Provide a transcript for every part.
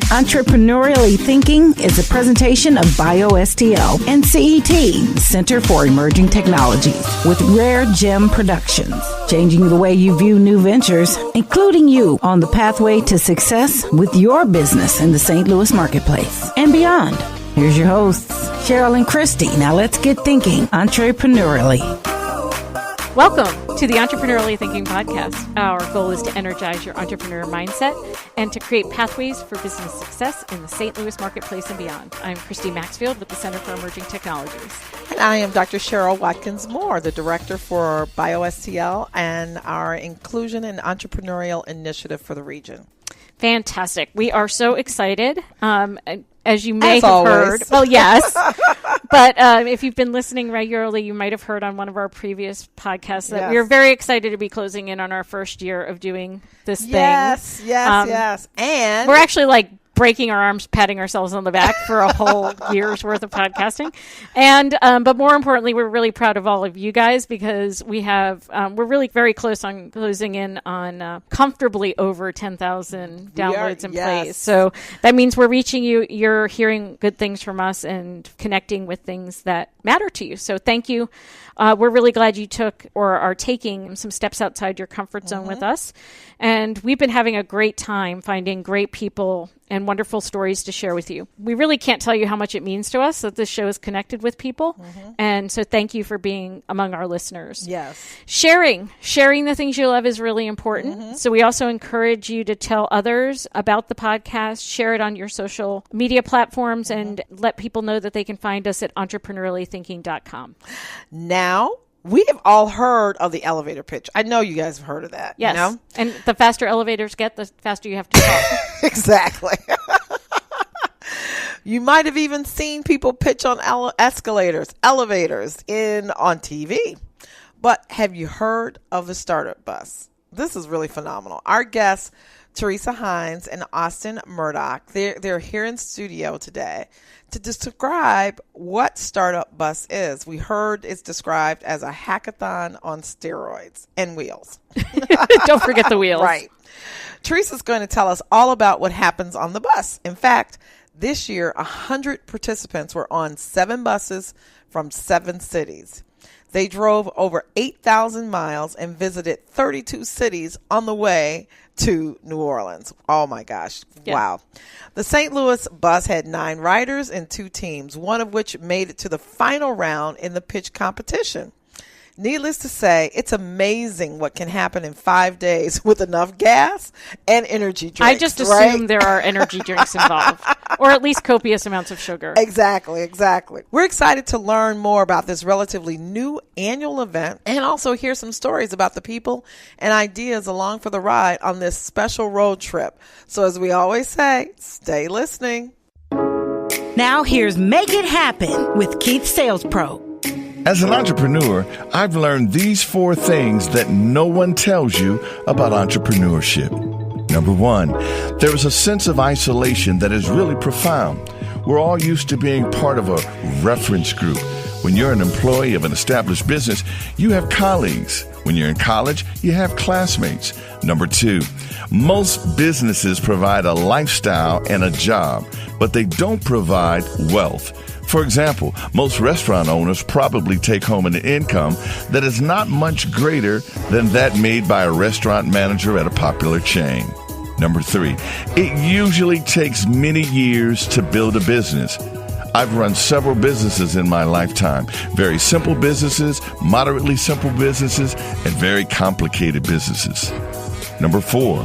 Entrepreneurially Thinking is a presentation of BioSTL and CET, Center for Emerging Technologies, with Rare Gem Productions, changing the way you view new ventures, including you on the pathway to success with your business in the St. Louis marketplace and beyond. Here's your hosts, Cheryl and Christy. Now let's get thinking entrepreneurially. Welcome to the Entrepreneurially Thinking Podcast. Our goal is to energize your entrepreneur mindset and to create pathways for business success in the St. Louis marketplace and beyond. I'm Christy Maxfield with the Center for Emerging Technologies. And I am Dr. Cheryl Watkins-Moore, the Director for BioSTL and our Inclusion and Entrepreneurial Initiative for the region. Fantastic. We are so excited. As you may have heard. Well, yes. But if you've been listening regularly, you might have heard on one of our previous podcasts that we are very excited to be closing in on our first year of doing this thing. Yes. And we're actually breaking our arms, patting ourselves on the back for a whole year's worth of podcasting. And but more importantly, we're really proud of all of you guys because we have we're really very close on closing in on comfortably over 10,000 downloads and plays. So that means we're reaching you. You're hearing good things from us and connecting with things that matter to you. So thank you. We're really glad you took or are taking some steps outside your comfort zone with us. And we've been having a great time finding great people and wonderful stories to share with you. We really can't tell you how much it means to us that this show is connected with people. And so thank you for being among our listeners. Yes. Sharing the things you love is really important. So we also encourage you to tell others about the podcast, share it on your social media platforms, and let people know that they can find us at entrepreneuriallythinking.com. Now, we have all heard of the elevator pitch. I know you guys have heard of that. Yes. You know? And the faster elevators get, the faster you have to talk. Exactly. You might have even seen people pitch on elevators on TV. But have you heard of the StartupBus? This is really phenomenal. Our guests, Theresa Hines and Austin Murdock, they're here in studio today to describe what StartupBus is. We heard it's described as a hack-a-thon on steroids and wheels. Don't forget the wheels. Right. Theresa's going to tell us all about what happens on the bus. In fact, this year, 100 participants were on 7 buses from 7 cities. They drove over 8,000 miles and visited 32 cities on the way to New Orleans. Oh my gosh. Yeah. Wow. The St. Louis bus had 9 riders and 2 teams, one of which made it to the final round in the pitch competition. Needless to say, it's amazing what can happen in 5 days with enough gas and energy drinks. I just assume there are energy drinks involved, or at least copious amounts of sugar. Exactly. We're excited to learn more about this relatively new annual event and also hear some stories about the people and ideas along for the ride on this special road trip. So as we always say, stay listening. Now here's Make It Happen with Keith Sales Pro. As an entrepreneur, I've learned these 4 things that no one tells you about entrepreneurship. Number 1, there is a sense of isolation that is really profound. We're all used to being part of a reference group. When you're an employee of an established business, you have colleagues. When you're in college, you have classmates. Number 2, most businesses provide a lifestyle and a job, but they don't provide wealth. For example, most restaurant owners probably take home an income that is not much greater than that made by a restaurant manager at a popular chain. Number 3, it usually takes many years to build a business. I've run several businesses in my lifetime, very simple businesses, moderately simple businesses, and very complicated businesses. Number 4,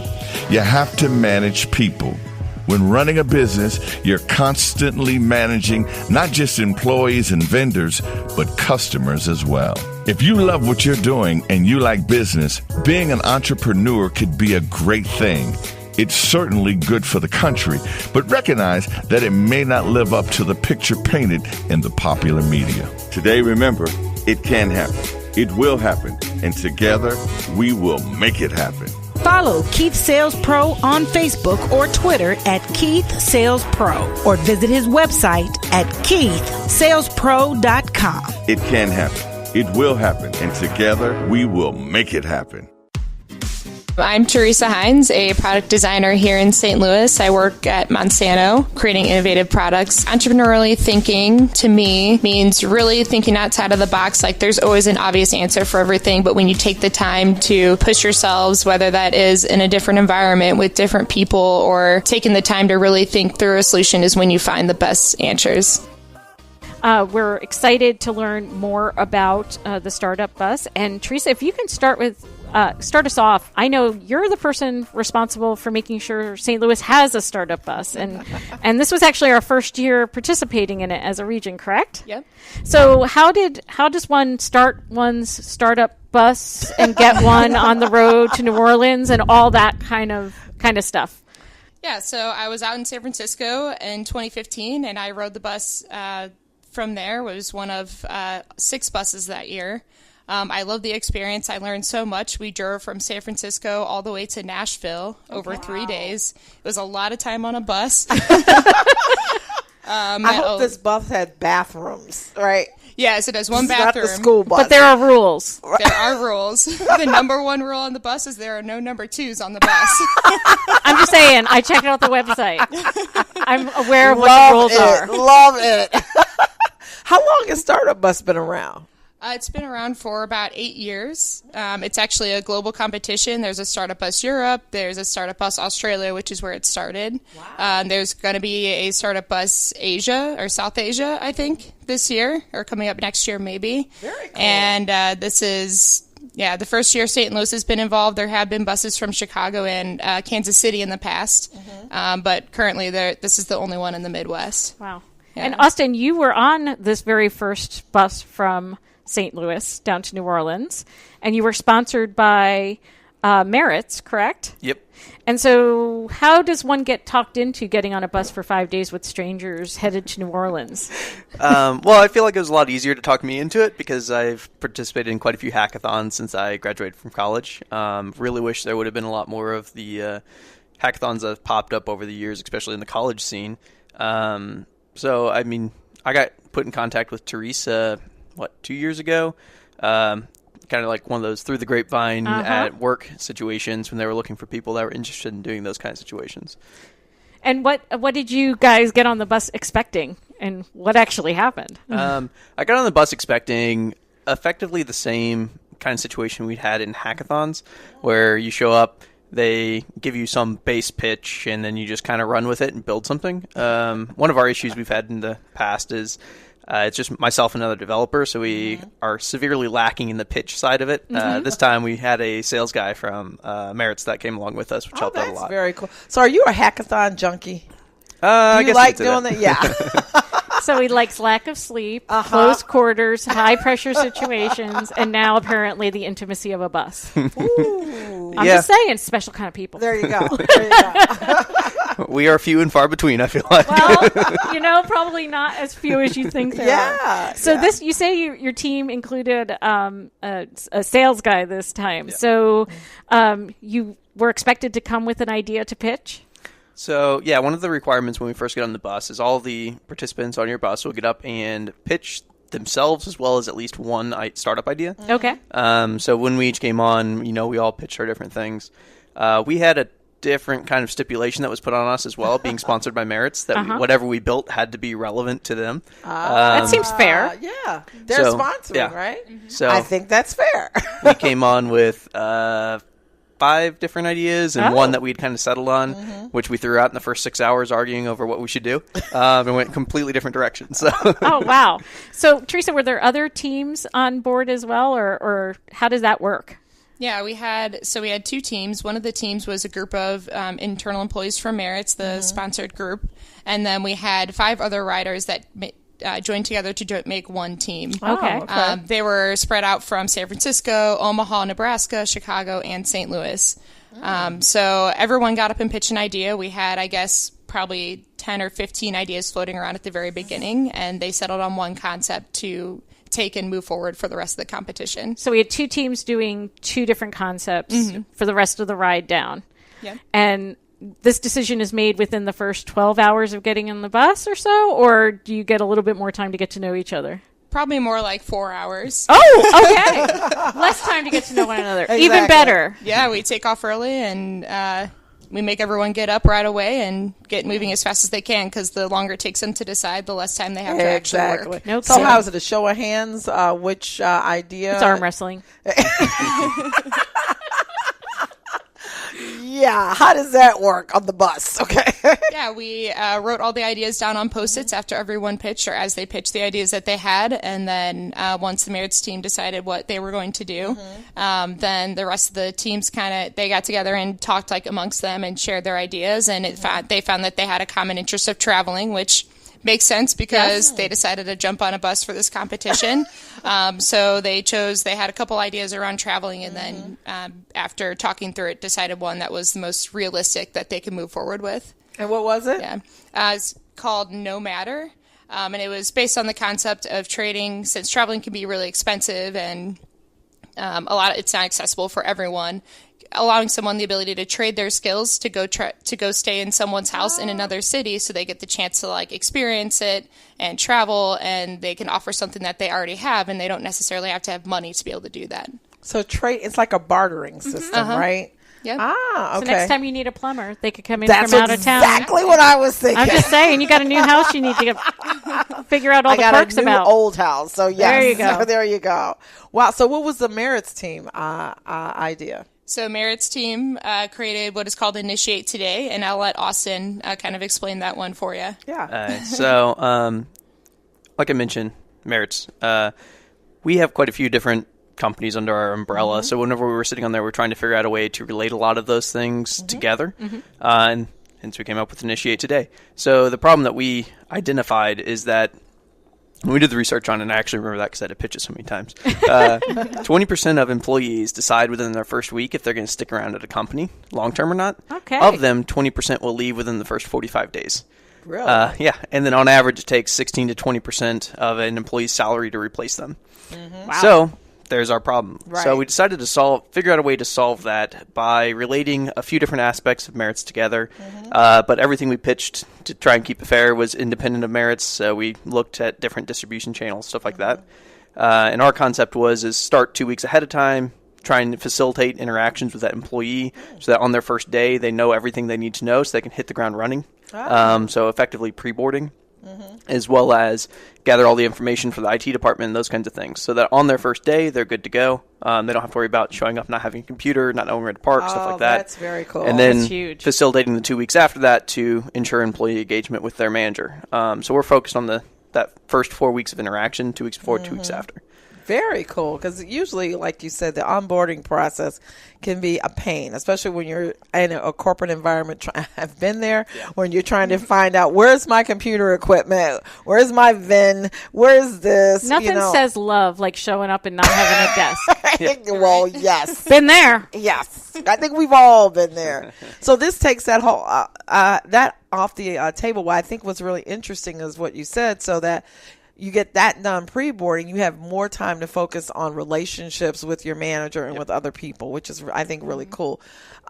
you have to manage people. When running a business, you're constantly managing not just employees and vendors, but customers as well. If you love what you're doing and you like business, being an entrepreneur could be a great thing. It's certainly good for the country, but recognize that it may not live up to the picture painted in the popular media. Today, remember, it can happen. It will happen. And together, we will make it happen. Follow Keith Sales Pro on Facebook or Twitter at Keith Sales Pro, or visit his website at keithsalespro.com. It can happen. It will happen. And together, we will make it happen. I'm Theresa Hines, a product designer here in St. Louis. I work at Monsanto, creating innovative products. Entrepreneurially thinking, to me, means really thinking outside of the box. Like, there's always an obvious answer for everything, but when you take the time to push yourselves, whether that is in a different environment with different people or taking the time to really think through a solution, is when you find the best answers. We're excited to learn more about the Startup Bus. And Theresa, if you can start us off. I know you're the person responsible for making sure St. Louis has a Startup Bus, and this was actually our first year participating in it as a region, correct? Yep. So how does one start one's Startup Bus and get one on the road to New Orleans and all that kind of stuff? Yeah, so I was out in San Francisco in 2015, and I rode the bus from there. It was one of 6 buses that year. I loved the experience. I learned so much. We drove from San Francisco all the way to Nashville over 3 days. It was a lot of time on a bus. I hope this bus had bathrooms, right? Yes, it has one bathroom. Not the school bus. But there are rules. There are rules. The number 1 rule on the bus is there are no number 2s on the bus. I'm just saying, I checked out the website. I'm aware of what the rules are. Love it. How long has Startup Bus been around? It's been around for about 8 years. It's actually a global competition. There's a Startup Bus Europe. There's a Startup Bus Australia, which is where it started. Wow. There's going to be a Startup Bus Asia or South Asia, I think, this year, or coming up next year maybe. Very cool. And this is, the first year St. Louis has been involved. There have been buses from Chicago and Kansas City in the past. Mm-hmm. But currently this is the only one in the Midwest. Wow. Yeah. And Austin, you were on this very first bus from St. Louis down to New Orleans, and you were sponsored by Merritt's, correct? Yep. And so how does one get talked into getting on a bus for 5 days with strangers headed to New Orleans? Well, I feel like it was a lot easier to talk me into it because I've participated in quite a few hackathons since I graduated from college. Really wish there would have been a lot more of the hackathons that have popped up over the years, especially in the college scene. So, I mean, I got put in contact with Theresa 2 years ago, kind of like one of those through the grapevine at work situations when they were looking for people that were interested in doing those kind of situations. And what did you guys get on the bus expecting, and what actually happened? I got on the bus expecting effectively the same kind of situation we'd had in hackathons, where you show up, they give you some base pitch, and then you just kind of run with it and build something. One of our issues we've had in the past is it's just myself and another developer, so we are severely lacking in the pitch side of it. This time we had a sales guy from Merritt's that came along with us, which helped out a lot. That's very cool. So are you a hackathon junkie? I guess like doing that? Yeah. So he likes lack of sleep, close quarters, high-pressure situations, and now apparently the intimacy of a bus. Ooh. I'm just saying, special kind of people. There you go. There you go. We are few and far between, I feel like. Well, probably not as few as you think there are. So this, you say your team included a sales guy this time. Yeah. So you were expected to come with an idea to pitch? So, yeah, one of the requirements when we first get on the bus is all the participants on your bus will get up and pitch themselves as well as at least one startup idea. Okay. So when we each came on, we all pitched our different things. We had a different kind of stipulation that was put on us as well, being sponsored by Merritt's, that whatever we built had to be relevant to them. That seems fair. Yeah. They're sponsoring, right? Mm-hmm. So I think that's fair. We came on with 5 different ideas and one that we'd kind of settled on, which we threw out in the first 6 hours arguing over what we should do, and went completely different directions. So. Oh, wow. So, Theresa, were there other teams on board as well, or how does that work? Yeah, we had 2 teams. One of the teams was a group of internal employees from Merritt's, the sponsored group, and then we had 5 other riders that joined together to make one team. Okay. They were spread out from San Francisco, Omaha, Nebraska, Chicago, and St. Louis. So everyone got up and pitched an idea. We had, I guess, probably 10 or 15 ideas floating around at the very beginning, and they settled on one concept to take and move forward for the rest of the competition. So we had 2 teams doing 2 different concepts for the rest of the ride down. Yeah. And this decision is made within the first 12 hours of getting on the bus or so, or do you get a little bit more time to get to know each other? Probably more like 4 hours. Oh, okay. Less time to get to know one another. Exactly. Even better. Yeah, we take off early and we make everyone get up right away and get moving as fast as they can, because the longer it takes them to decide, the less time they have to actually work. Nope. So how is it, a show of hands? Which idea? It's arm wrestling. Yeah, how does that work on the bus? Okay. Yeah, we wrote all the ideas down on Post-its after everyone pitched, or as they pitched the ideas that they had, and then once the Merits team decided what they were going to do, then the rest of the teams they got together and talked amongst them and shared their ideas, and they found that they had a common interest of traveling, which makes sense because they decided to jump on a bus for this competition. So they had a couple ideas around traveling, and then after talking through it, decided one that was the most realistic that they could move forward with. And what was it? Yeah, it's called No Matter, and it was based on the concept of trading, since traveling can be really expensive and it's not accessible for everyone. Allowing someone the ability to trade their skills to go stay in someone's house in another city, so they get the chance to experience it and travel, and they can offer something that they already have, and they don't necessarily have to have money to be able to do that. So trade, it's like a bartering system, right? Yeah. Ah, okay. So next time you need a plumber, they could come in That's from out of town. exactly what I was thinking. I'm just saying, you got a new house, you need to figure out all I the got quirks a new about. old house, so yes. There you go. There you go. Wow. So what was the Merits team idea? So Merits team created what is called Initiate Today, and I'll let Austin kind of explain that one for you. Yeah. So, like I mentioned, Merits, we have quite a few different companies under our umbrella. So whenever we were sitting on there, we were trying to figure out a way to relate a lot of those things together. And hence we came up with Initiate Today. So the problem that we identified is that when we did the research on it, and I actually remember that because I had to pitch it so many times, 20% of employees decide within their first week if they're going to stick around at a company long-term or not. Okay. Of them, 20% will leave within the first 45 days. Really? Yeah. And then on average, it takes 16 to 20% of an employee's salary to replace them. Wow. So there's our problem. Right. So we decided to figure out a way to solve that by relating a few different aspects of Merits together. But everything we pitched to try and keep it fair was independent of Merits. So we looked at different distribution channels, stuff like that. And our concept is start 2 weeks ahead of time, try and facilitate interactions with that employee so that on their first day, they know everything they need to know so they can hit the ground running. So effectively pre-boarding. As well as gather all the information for the IT department and those kinds of things, so that on their first day, they're good to go. They don't have to worry about showing up, not having a computer, not knowing where to park, stuff like that. That's very cool. And then That's huge. facilitating the 2 weeks after that to ensure employee engagement with their manager. So we're focused on that first 4 weeks of interaction, 2 weeks before, 2 weeks after. Very cool, because usually, like you said, the onboarding process can be a pain, especially when you're in a corporate environment. I've been there when you're trying to find out, where's my computer equipment, where's my VIN, where's this. Nothing says love like showing up and not having a desk. Well, yes. Been there. Yes, I think we've all been there. So this takes that whole that off the table. What I think was really interesting is what you said, so that you get that done pre-boarding, you have more time to focus on relationships with your manager and with other people, which is, I think, really cool.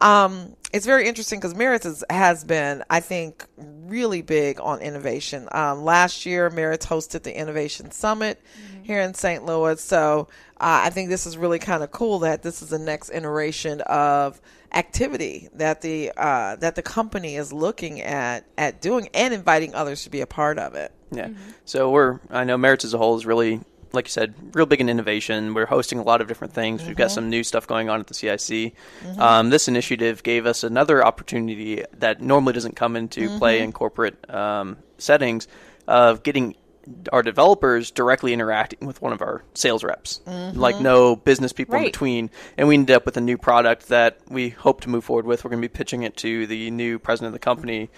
It's very interesting because Merits has been, I think, really big on innovation. Last year, Merits hosted the Innovation Summit here in St. Louis. So I think this is really kind of cool that this is the next iteration of activity that the company is looking at doing and inviting others to be a part of it. Yeah. So I know Merits as a whole is really, like you said, real big in innovation. We're hosting a lot of different things. We've got some new stuff going on at the CIC. This initiative gave us another opportunity that normally doesn't come into play in corporate settings of getting our developers directly interacting with one of our sales reps, like no business people in between. And we ended up with a new product that we hope to move forward with. We're going to be pitching it to the new president of the company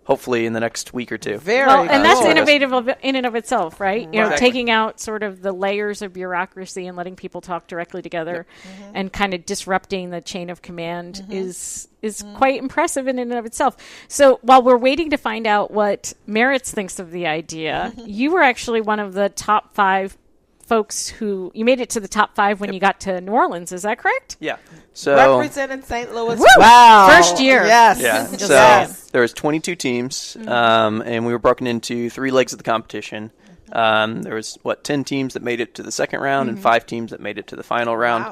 hopefully in the next week or two. And that's innovative in and of itself, right? You know, taking out sort of the layers of bureaucracy and letting people talk directly together and kind of disrupting the chain of command is quite impressive in and of itself. So while we're waiting to find out what Merits thinks of the idea, you were actually one of the top 5 folks who you made it to the top 5 when you got to New Orleans. Is that correct? Yeah. So representing St. Louis. Woo! Wow. First year. Yes. Yeah. Just So there was 22 teams, and we were broken into 3 legs of the competition. There was 10 teams that made it to the second round and 5 teams that made it to the final round.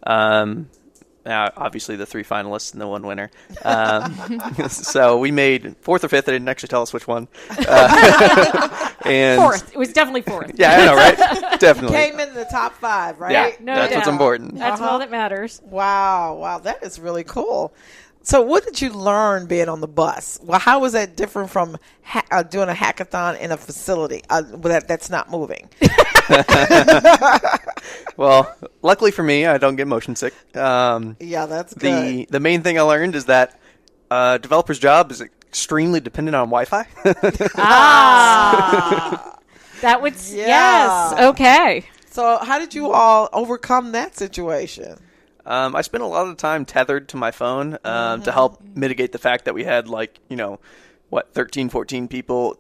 Wow. Now, obviously, the 3 finalists and the 1 winner. So we made 4th or 5th. They didn't actually tell us which one. And 4th. It was definitely 4th. Yeah, I know, right? Definitely. Came in the top 5, right? Yeah, No that's doubt. what's important. That's all that matters. Wow, that is really cool. So what did you learn being on the bus? Well, how was that different from doing a hackathon in a facility that's not moving? Well, luckily for me, I don't get motion sick. Yeah, that's good. The main thing I learned is that a developer's job is extremely dependent on Wi-Fi. That would, Yeah. yes, okay. So how did you all overcome that situation? I spent a lot of time tethered to my phone to help mitigate the fact that we had 13, 14 people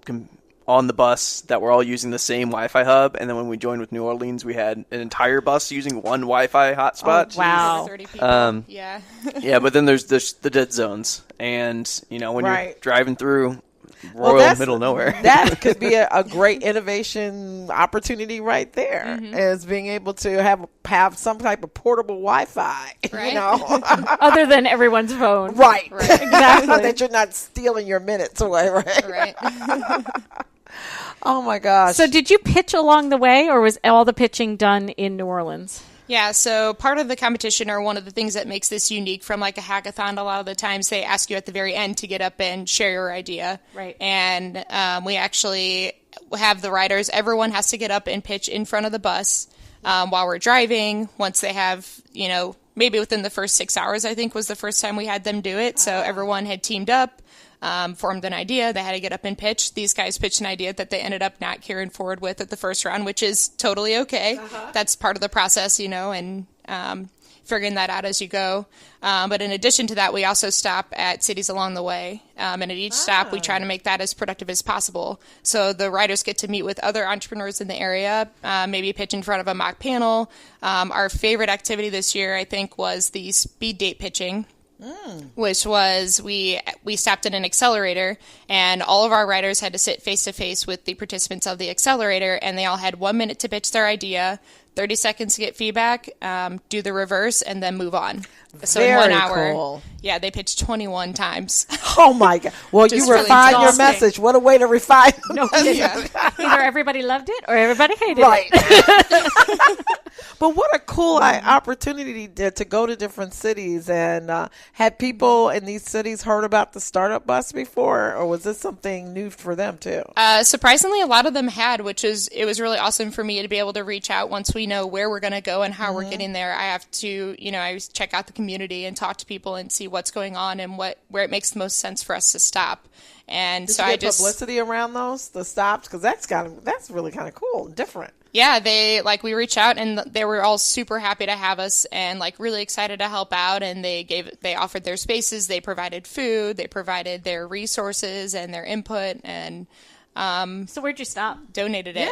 on the bus that were all using the same Wi-Fi hub. And then when we joined with New Orleans, we had an entire bus using one Wi-Fi hotspot. Oh, wow. 30 people. Yeah. Yeah, but then there's the dead zones. And, when you're Right. driving through middle of nowhere. That could be a great innovation opportunity right there, is being able to have some type of portable Wi-Fi, Right. Other than everyone's phone. Right. Exactly. That you're not stealing your minutes away, right? Right. Oh my gosh. So did you pitch along the way, or was all the pitching done in New Orleans? Yeah, so part of the competition, or one of the things that makes this unique from a hackathon, a lot of the times they ask you at the very end to get up and share your idea. Right. And we actually have the riders, everyone has to get up and pitch in front of the bus while we're driving. Once they have, maybe within the first 6 hours, I think was the first time we had them do it. So everyone had teamed up. Formed an idea. They had to get up and pitch. These guys pitched an idea that they ended up not carrying forward with at the first round, which is totally okay. That's part of the process, and figuring that out as you go. But in addition to that, we also stop at cities along the way. And at each stop, we try to make that as productive as possible. So the riders get to meet with other entrepreneurs in the area, maybe pitch in front of a mock panel. Our favorite activity this year, I think, was the speed date pitching. Which was we stopped at an accelerator, and all of our riders had to sit face to face with the participants of the accelerator, and they all had 1 minute to pitch their idea, 30 seconds to get feedback, do the reverse, and then move on. So in 1 hour, cool. Yeah, they pitched 21 times. Oh my God. Well, you Just really refined your exhausting. message. What a way to refine. No kidding. Either everybody loved it or everybody hated Right. it. But what a cool opportunity to go to different cities and had people in these cities heard about the Startup Bus before, or was this something new for them too? Surprisingly, a lot of them had, it was really awesome for me to be able to reach out once we know where we're going to go and how we're getting there. I have to, I check out the community and talk to people and see what's going on and where it makes the most sense for us to stop. And Did so you I get just publicity around the stops, because that's really kind of cool and different. Yeah, we reach out and they were all super happy to have us and really excited to help out, and they offered their spaces, they provided food, they provided their resources and their input, and So where'd you stop? donated it.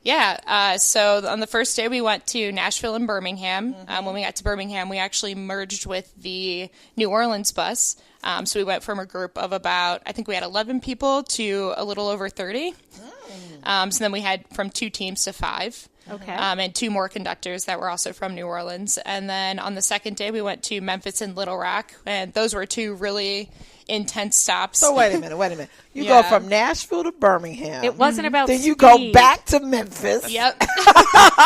Yeah. So on the first day we went to Nashville and Birmingham. When we got to Birmingham, we actually merged with the New Orleans bus. So we went from a group of about, I think we had 11 people to a little over 30. So then we had from 2 teams to 5. Okay. And 2 more conductors that were also from New Orleans. And then on the second day, we went to Memphis and Little Rock. And those were 2 really intense stops. So wait a minute. You Yeah. go from Nashville to Birmingham. It wasn't about Then you speed. go back to Memphis. Yep.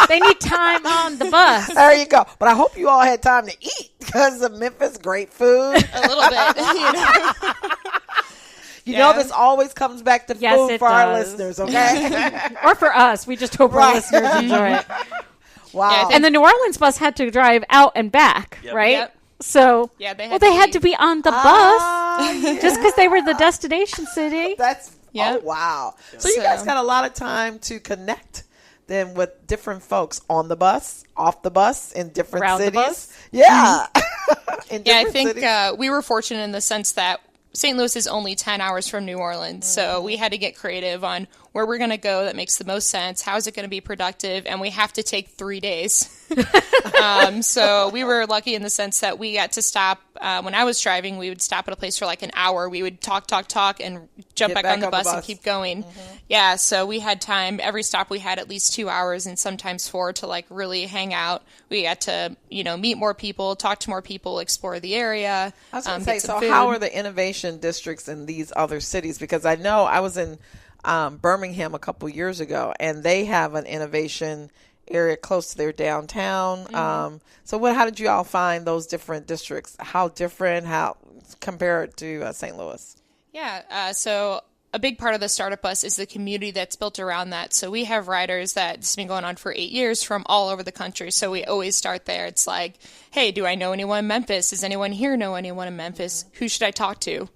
They need time on the bus. There you go. But I hope you all had time to eat, because of Memphis, great food. A little bit. You Yeah. know, this always comes back to Yes, food it for our does. listeners, okay? Or for us. We just hope our Right. listeners enjoy it. Wow. Yeah, I think- And the New Orleans bus had to drive out and back, Yep. right? Yep. So, Yeah, they had well, to they had be- to be on the bus yeah. just because they were the destination city. That's, Yeah. oh, wow. So you guys So- got a lot of time to connect then with different folks on the bus, off the bus, in different Around the cities. bus? Yeah. In Yeah, I different think cities. we were fortunate in the sense that St. Louis is only 10 hours from New Orleans, so we had to get creative on where we're going to go that makes the most sense, how is it going to be productive, and we have to take 3 days. So we were lucky in the sense that we got to stop when I was driving, we would stop at a place for like an hour. We would talk, and jump back on the bus and keep going. Yeah, so we had time. Every stop we had at least 2 hours and sometimes 4 to like really hang out. We got to, meet more people, talk to more people, explore the area. I was going to say, so how are the innovation districts in these other cities? Because I know I was in Birmingham a couple years ago, and they have an innovation area close to their downtown. So how did you all find those different districts? How different, how compared to St. Louis? Yeah, so a big part of the Startup Bus is the community that's built around that. So we have riders that's been going on for 8 years from all over the country. So we always start there. It's like, hey, do I know anyone in Memphis? Does anyone here know anyone in Memphis? Who should I talk to?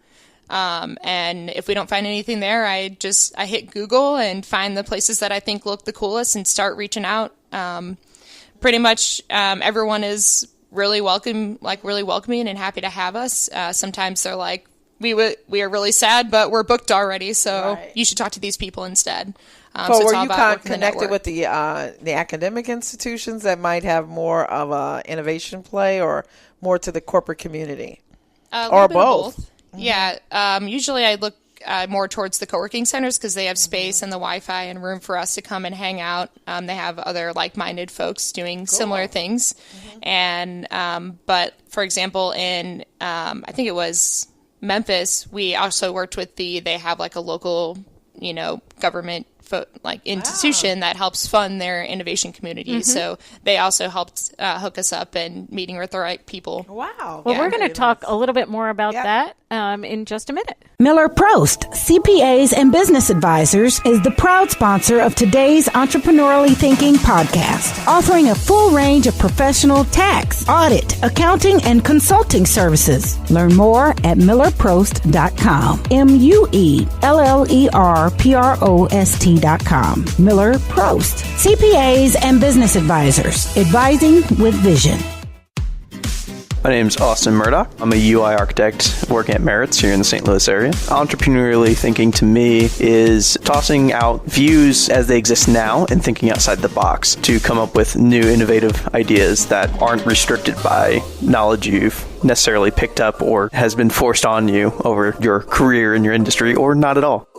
And if we don't find anything there, I hit Google and find the places that I think look the coolest and start reaching out. Pretty much everyone is really welcoming and happy to have us. Sometimes they're like, we are really sad, but we're booked already, so you should talk to these people instead. So were you kind of connected with the academic institutions that might have more of a innovation play, or more to the corporate community, or both? Yeah, usually I look more towards the co-working centers because they have space and the Wi-Fi and room for us to come and hang out. They have other like-minded folks doing similar things. And but for example, in I think it was Memphis, we also worked with they have like a local, government institution that helps fund their innovation community. So they also helped hook us up and meeting with the right people. Wow. Well, we're going to talk a little bit more about that in just a minute. Miller Prost, CPAs and Business Advisors, is the proud sponsor of today's Entrepreneurially Thinking podcast, offering a full range of professional tax, audit, accounting, and consulting services. Learn more at millerprost.com. MUELLERPROST.com. Miller Prost, CPAs and Business Advisors, advising with vision. My name's Austin Murdock. I'm a UI architect working at Merritt's here in the St. Louis area. Entrepreneurially thinking to me is tossing out views as they exist now and thinking outside the box to come up with new innovative ideas that aren't restricted by knowledge you've necessarily picked up or has been forced on you over your career in your industry, or not at all.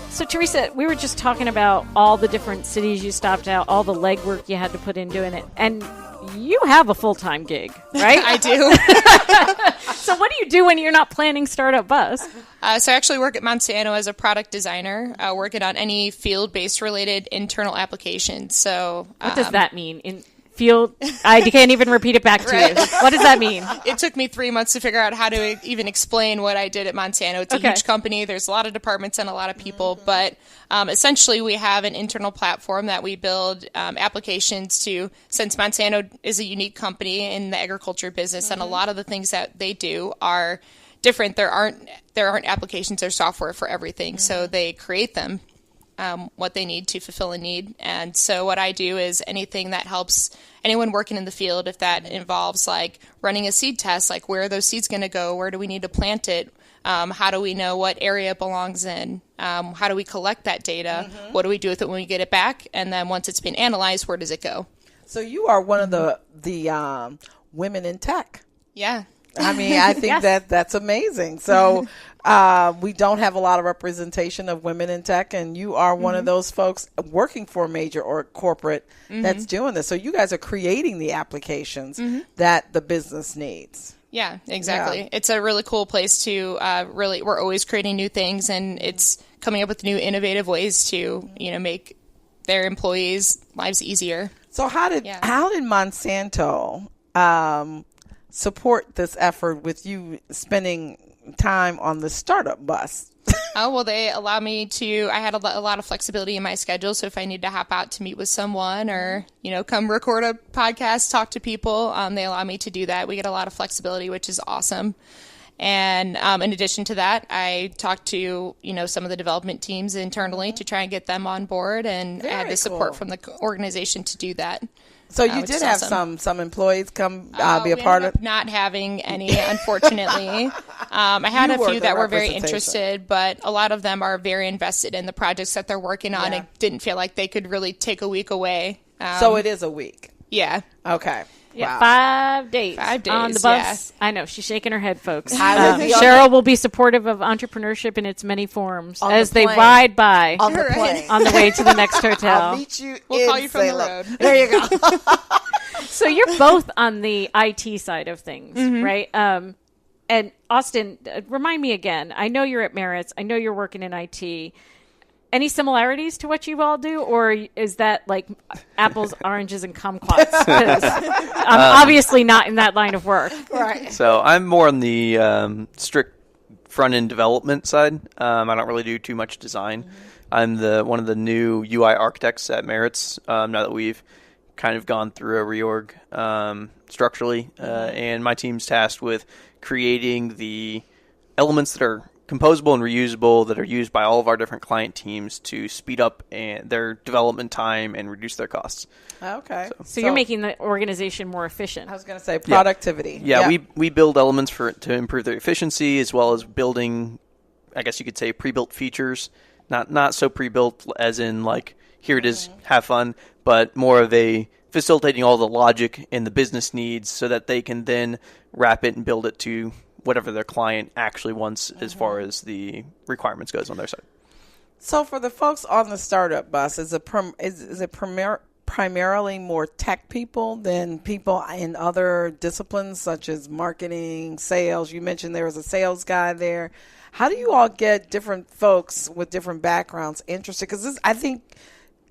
So, Theresa, we were just talking about all the different cities you stopped at, all the legwork you had to put in doing it. And you have a full-time gig, right? I do. So what do you do when you're not planning Startup Bus? So I actually work at Monsanto as a product designer, working on any field-based related internal applications. So what does that mean? In field, I can't even repeat it back to you. What does that mean? It took me 3 months to figure out how to even explain what I did at Monsanto. It's a huge company. There's a lot of departments and a lot of people, but essentially we have an internal platform that we build applications to, since Monsanto is a unique company in the agriculture business, and a lot of the things that they do are different. There aren't applications or software for everything, so they create them. What they need to fulfill a need. And so what I do is anything that helps anyone working in the field, if that involves like running a seed test, like where are those seeds going to go? Where do we need to plant it? How do we know what area it belongs in? How do we collect that data? What do we do with it when we get it back? And then once it's been analyzed, where does it go? So you are one of the women in tech. Yeah. I mean, I think that's amazing. So we don't have a lot of representation of women in tech, and you are one of those folks working for a major or corporate that's doing this. So you guys are creating the applications that the business needs. Yeah, exactly. Yeah. It's a really cool place to we're always creating new things, and it's coming up with new innovative ways to, make their employees' lives easier. So how did Monsanto support this effort with you spending time on the Startup Bus? Oh, well, they allow me to, I had a lot of flexibility in my schedule. So if I need to hop out to meet with someone or, come record a podcast, talk to people, they allow me to do that. We get a lot of flexibility, which is awesome. And in addition to that, I talked to, some of the development teams internally to try and get them on board. And I had the support from the organization to do that. So you did have some employees come be a part of? Not having any, unfortunately. I had a few that were very interested, but a lot of them are very invested in the projects that they're working on. Yeah. It didn't feel like they could really take a week away. So it is a week? Yeah. Okay. Yeah, Wow. 5 days. 5 days on the bus. I know she's shaking her head, folks. Cheryl will be supportive of entrepreneurship in its many forms On as the they plane. ride by On the plane. on the way to the next hotel. I'll meet you. We'll in call you from the Salem. road. There you go. So you're both on the IT side of things, right? And Austin, remind me again. I know you're at Merritt's. I know you're working in IT. Any similarities to what you all do, or is that like apples, oranges, and kumquats? 'Cause I'm obviously not in that line of work. Right. So I'm more on the strict front-end development side. I don't really do too much design. I'm one of the new UI architects at Merritt's now that we've kind of gone through a reorg structurally, and my team's tasked with creating the elements that are composable and reusable that are used by all of our different client teams to speed up their development time and reduce their costs. Okay. So you're making the organization more efficient. I was going to say productivity. Yeah, we build elements to improve their efficiency, as well as building, I guess you could say, pre-built features. Not so pre-built as in like, here it is, have fun, but more of a facilitating all the logic and the business needs so that they can then wrap it and build it to whatever their client actually wants as far as the requirements goes on their side. So for the folks on the startup bus, is it primarily more tech people than people in other disciplines such as marketing, sales? You mentioned there was a sales guy there. How do you all get different folks with different backgrounds interested? Because I think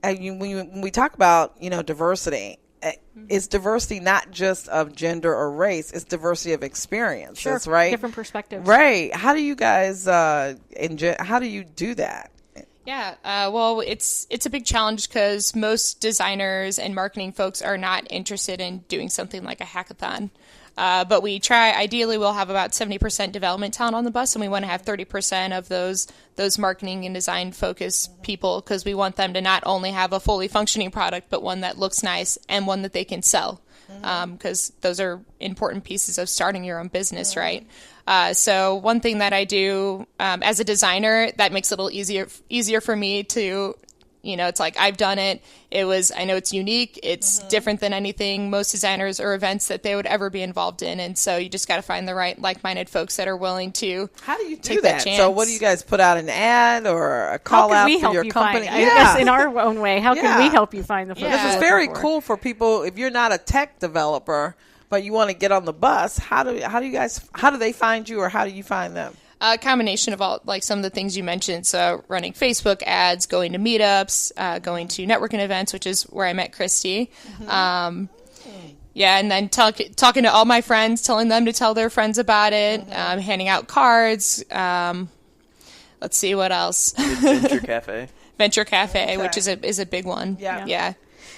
when we talk about diversity, it's diversity not just of gender or race, it's diversity of experiences, right? Different perspectives. Right. How do you guys how do you do that? Yeah, well, it's a big challenge because most designers and marketing folks are not interested in doing something like a hackathon. But we try, ideally, we'll have about 70% development talent on the bus, and we want to have 30% of those marketing and design focused people, because we want them to not only have a fully functioning product, but one that looks nice and one that they can sell, because those are important pieces of starting your own business, right? So one thing that I do as a designer that makes it a little easier for me to, it's like I've done it. I know it's unique. It's different than anything most designers or events that they would ever be involved in. And so you just got to find the right like-minded folks that are willing to How do you do take that? chance. So what do you guys put out, an ad or a call out for your company? I guess in our own way, how can we help you find the folks? This is very cool for people. If you're not a tech developer, but you want to get on the bus, how do they find you, or how do you find them? A combination of all, like some of the things you mentioned. So running Facebook ads, going to meetups, going to networking events, which is where I met Christy. And then talking to all my friends, telling them to tell their friends about it, handing out cards. Let's see what else. Venture Cafe. Venture Cafe, which is a big one. Yeah.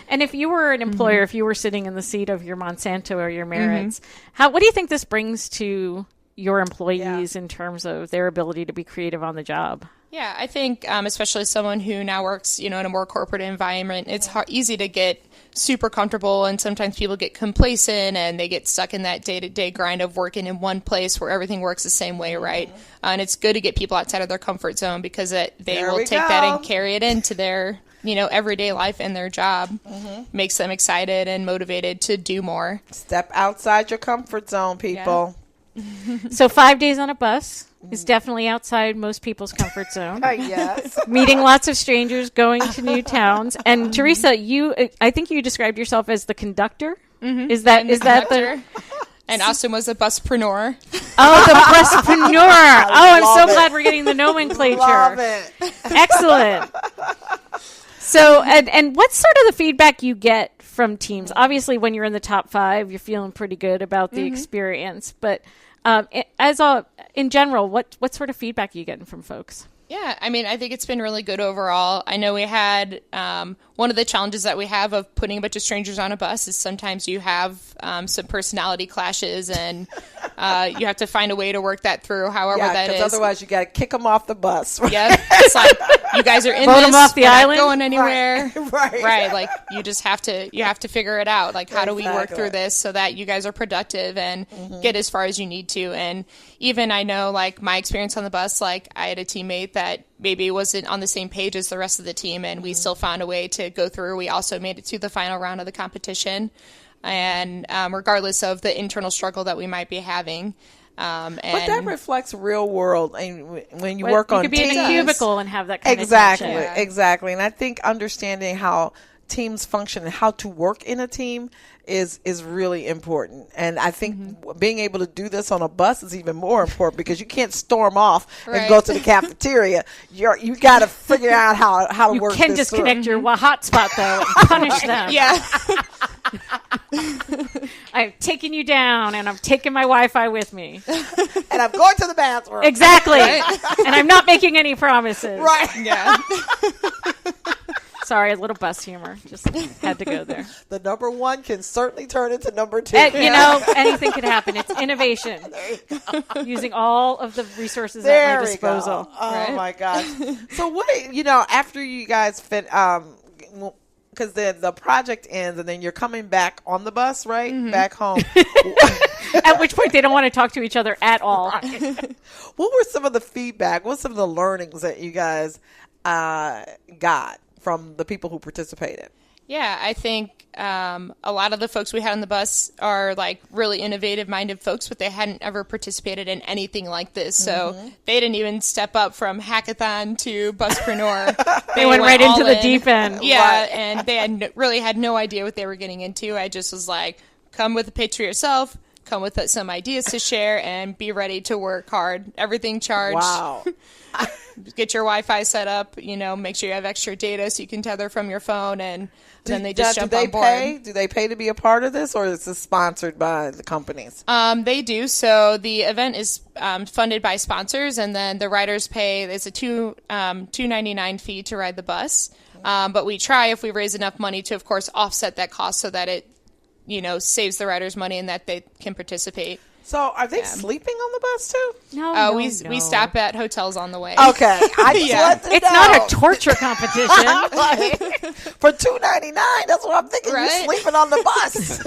And if you were an employer, if you were sitting in the seat of your Monsanto or your Merritt's, what do you think this brings to your employees in terms of their ability to be creative on the job? Yeah, I think especially someone who now works, in a more corporate environment, it's easy to get super comfortable, and sometimes people get complacent and they get stuck in that day-to-day grind of working in one place where everything works the same way, right? And it's good to get people outside of their comfort zone, because they will take that and carry it into their everyday life and their job. Makes them excited and motivated to do more. Step outside your comfort zone, people. So 5 days on a bus is definitely outside most people's comfort zone. Yes. Meeting lots of strangers, going to new towns. And Theresa, I think you described yourself as the conductor. Is that the... And Austin was a buspreneur. Oh, the buspreneur. I'm so glad we're getting the nomenclature. Love it. Excellent. So, and what's sort of the feedback you get from teams? Obviously, when you're in the top 5, you're feeling pretty good about the experience. But in general, what sort of feedback are you getting from folks? Yeah, I mean, I think it's been really good overall. I know we had one of the challenges that we have of putting a bunch of strangers on a bus is sometimes you have some personality clashes, and you have to find a way to work that through, however that is. Because otherwise you got to kick them off the bus. Yeah, it's like you guys are in Vote this, them off the island? not going anywhere. Right. Like you just have to figure it out. Like how do we work through this so that you guys are productive and get as far as you need to? And even I know, like my experience on the bus, like I had a teammate that maybe wasn't on the same page as the rest of the team, and we still found a way to go through. We also made it to the final round of the competition. and regardless of the internal struggle that we might be having. But that reflects real world, and when you work on you could be teams, in a cubicle and have that kind exactly, of tension. exactly. And I think understanding how teams function and how to work in a team is really important. And I think being able to do this on a bus is even more important because you can't storm off and go to the cafeteria. You got to figure out how to work. You can this disconnect through. your hotspot though and punish them. Yeah. I've taken you down and I'm taking my Wi-Fi with me. And I'm going to the bathroom. Exactly. And I'm not making any promises. Right. Yeah. Sorry, a little bus humor. Just had to go there. The number one can certainly turn into number two. You know, anything could happen. It's innovation. Using all of the resources at my disposal. Oh, my gosh. So what, after you guys fit, because the project ends and then you're coming back on the bus, right? Back home. At which point they don't want to talk to each other at all. Right. What were some of the feedback? What were some of the learnings that you guys got from the people who participated? Yeah, I think a lot of the folks we had on the bus are like really innovative minded folks, but they hadn't ever participated in anything like this. So they didn't even step up from hackathon to buspreneur. They went right into the deep end. Yeah, Right. and they had no idea what they were getting into. I just was like, come with a pitch for yourself, come with some ideas to share, and be ready to work hard. Everything charged. Wow. Get your Wi-Fi set up, make sure you have extra data so you can tether from your phone, and then they just jump on board. Do they pay to be a part of this, or is this sponsored by the companies? They do. So the event is funded by sponsors, and then the riders pay. It's a $2.99 fee to ride the bus. But we try, if we raise enough money, to of course offset that cost so that it saves the riders money and that they can participate. So are they sleeping on the bus too? No, we stop at hotels on the way. Okay, I just want to It's know. not a torture competition. For $2.99, that's what I'm thinking. Right? You're sleeping on the bus.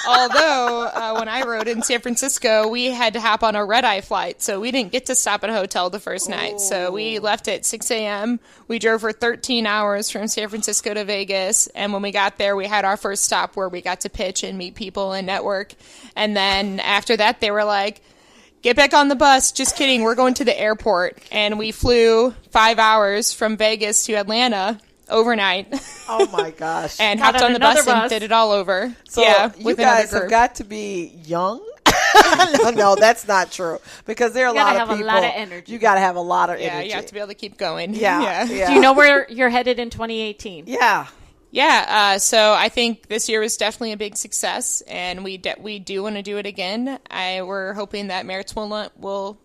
Although when I rode in San Francisco, we had to hop on a red-eye flight, so we didn't get to stop at a hotel the first night. So we left at 6 a.m. We drove for 13 hours from San Francisco to Vegas, and when we got there, we had our first stop where we got to pitch and meet people and network. And then after that, they were like, get back on the bus. Just kidding. We're going to the airport. And we flew 5 hours from Vegas to Atlanta overnight. Oh, my gosh. And Got hopped on on the another bus and bus. did it all over. So you with guys another have group. got to be young. No, that's not true. Because there are a lot of people. You gotta have a lot of energy. You got to have a lot of Yeah, energy. you have to be able to keep going. Yeah. Do you know where you're headed in 2018? Yeah. Yeah, so I think this year was definitely a big success, and we do want to do it again. We're hoping that Merritt's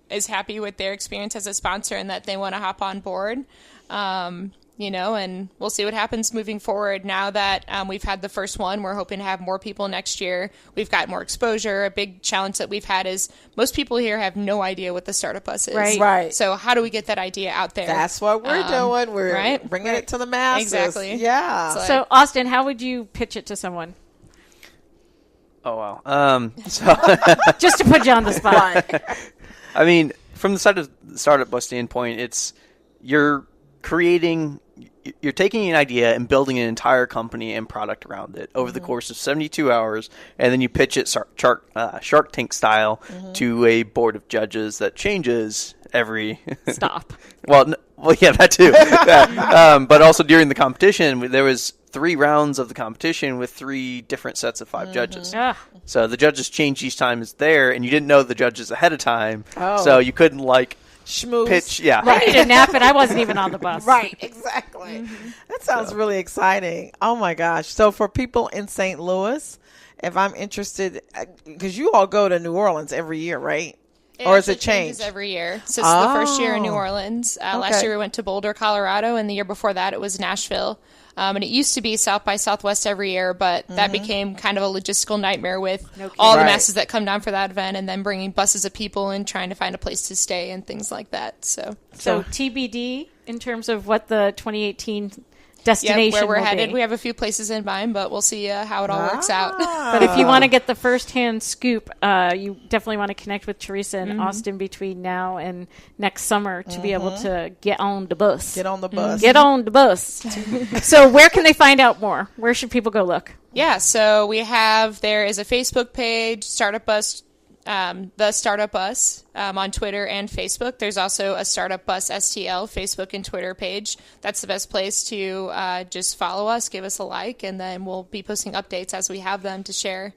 is happy with their experience as a sponsor and that they want to hop on board. And we'll see what happens moving forward. Now that we've had the first one, we're hoping to have more people next year. We've got more exposure. A big challenge that we've had is most people here have no idea what the StartupBus is. Right. So how do we get that idea out there? That's what we're doing. We're bringing it to the masses. Exactly. Yeah. So Austin, how would you pitch it to someone? Oh, wow. Just to put you on the spot. I mean, from the side of the StartupBus standpoint, you're taking an idea and building an entire company and product around it over the course of 72 hours, and then you pitch it Shark Tank style to a board of judges that changes every Stop. Well, yeah, that too. But also during the competition, there was 3 rounds of the competition with 3 different sets of 5 judges. So the judges changed each time it's there, and you didn't know the judges ahead of time, so you couldn't schmooze. pitch. Yeah, I needed a nap, and I wasn't even on the bus. Right, exactly. That sounds really exciting. Oh, my gosh. So for people in St. Louis, if I'm interested, because you all go to New Orleans every year, right? Or is it changes changed? every year? So this is the first year in New Orleans. Last year we went to Boulder, Colorado, and the year before that it was Nashville. And it used to be South by Southwest every year, but that became kind of a logistical nightmare with all the masses that come down for that event, and then bringing buses of people and trying to find a place to stay and things like that. So TBD in terms of what the 2018 destination where we're will headed. be. We have a few places in mind, but we'll see how it all works out. But if you want to get the first-hand scoop, you definitely want to connect with Theresa and Austin between now and next summer to be able to get on the bus. Get on the bus. Get on the bus. So where can they find out more? Where should people go look? Yeah, so there is a Facebook page, StartupBus, the StartupBus on Twitter and Facebook. There's also a StartupBus STL Facebook and Twitter page. That's the best place to just follow us, give us a like, and then we'll be posting updates as we have them to share,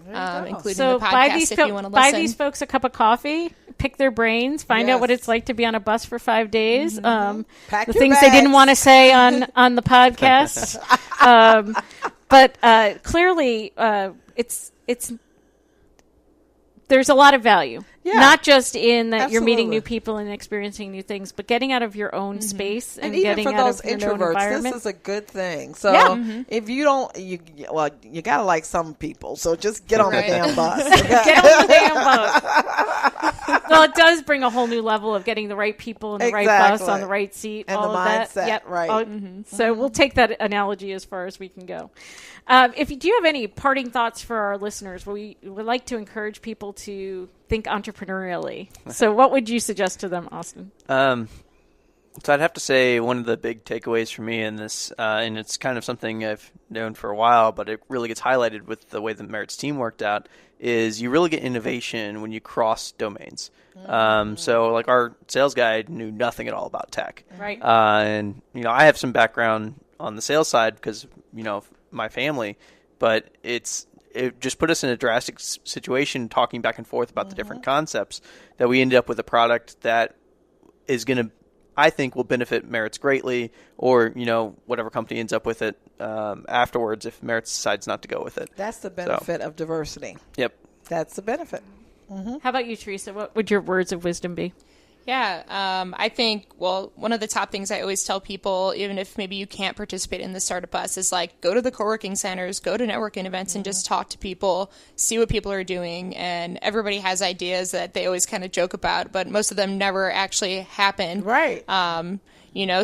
including the podcast if you want to listen. Buy these folks a cup of coffee, pick their brains, find out what it's like to be on a bus for 5 days. Pack the your things bags. they didn't want to say on the podcast. But clearly, there's a lot of value, not just in that you're meeting new people and experiencing new things, but getting out of your own space and even getting for out those of your own introverts, environment. this is a good thing. So if you don't, you gotta like some people. So just get on the damn bus. Get on the damn bus. Well, it does bring a whole new level of getting the right people in the right bus on the right seat, and all the of mindset, that. Yep. right? So we'll take that analogy as far as we can go. Do you have any parting thoughts for our listeners? We would like to encourage people to think entrepreneurially. So what would you suggest to them, Austin? So I'd have to say one of the big takeaways for me in this, and it's kind of something I've known for a while, but it really gets highlighted with the way the Merit's team worked out, is you really get innovation when you cross domains. So like our sales guy knew nothing at all about tech. Right. And, I have some background on the sales side because, my family, but it just put us in a drastic situation talking back and forth about the different concepts that we ended up with a product that is going to, I think, will benefit Merits greatly, or, whatever company ends up with it afterwards if Merits decides not to go with it. That's the benefit of diversity. Yep. That's the benefit. How about you, Theresa? What would your words of wisdom be? Yeah, I think, one of the top things I always tell people, even if maybe you can't participate in the Startup Bus, is like go to the co-working centers, go to networking events and just talk to people, see what people are doing. And everybody has ideas that they always kind of joke about, but most of them never actually happen. Right.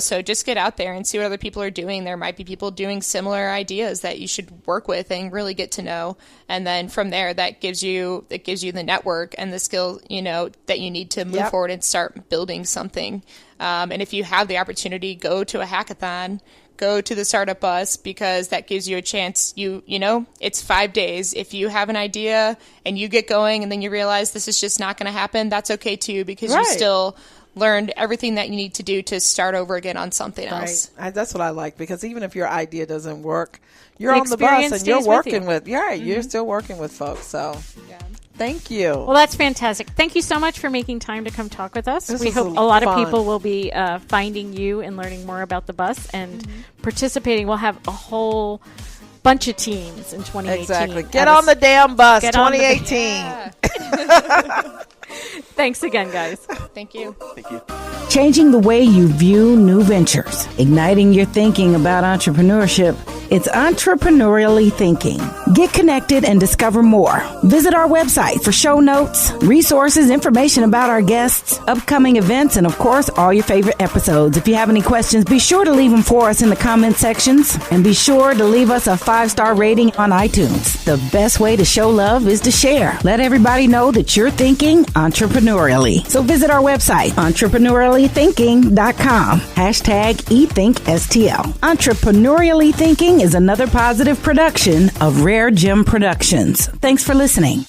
So just get out there and see what other people are doing. There might be people doing similar ideas that you should work with and really get to know. And then from there, that gives you the network and the skill, that you need to move forward and start building something. And if you have the opportunity, go to a hackathon, go to the Startup Bus, because that gives you a chance. It's 5 days. If you have an idea and you get going and then you realize this is just not going to happen, that's okay too, because you still learned everything that you need to do to start over again on something else. That's what I like, because even if your idea doesn't work, you're on the bus and you're working with you're still working with folks. So thank you. Well, that's fantastic. Thank you so much for making time to come talk with us. We hope a lot of people will be finding you and learning more about the bus and participating. We'll have a whole bunch of teams in 2018. Exactly. Get on the damn bus, 2018. Thanks again, guys. Thank you. Thank you. Changing the way you view new ventures, igniting your thinking about entrepreneurship. It's entrepreneurially thinking. Get connected and discover more. Visit our website for show notes, resources, information about our guests, upcoming events, and of course, all your favorite episodes. If you have any questions, be sure to leave them for us in the comment sections, and be sure to leave us a 5-star rating on iTunes. The best way to show love is to share. Let everybody know that you're thinking entrepreneurially. So visit our website, entrepreneuriallythinking.com. #ETHINKSTL. Entrepreneurially Thinking is another positive production of Rare Gem Productions. Thanks for listening.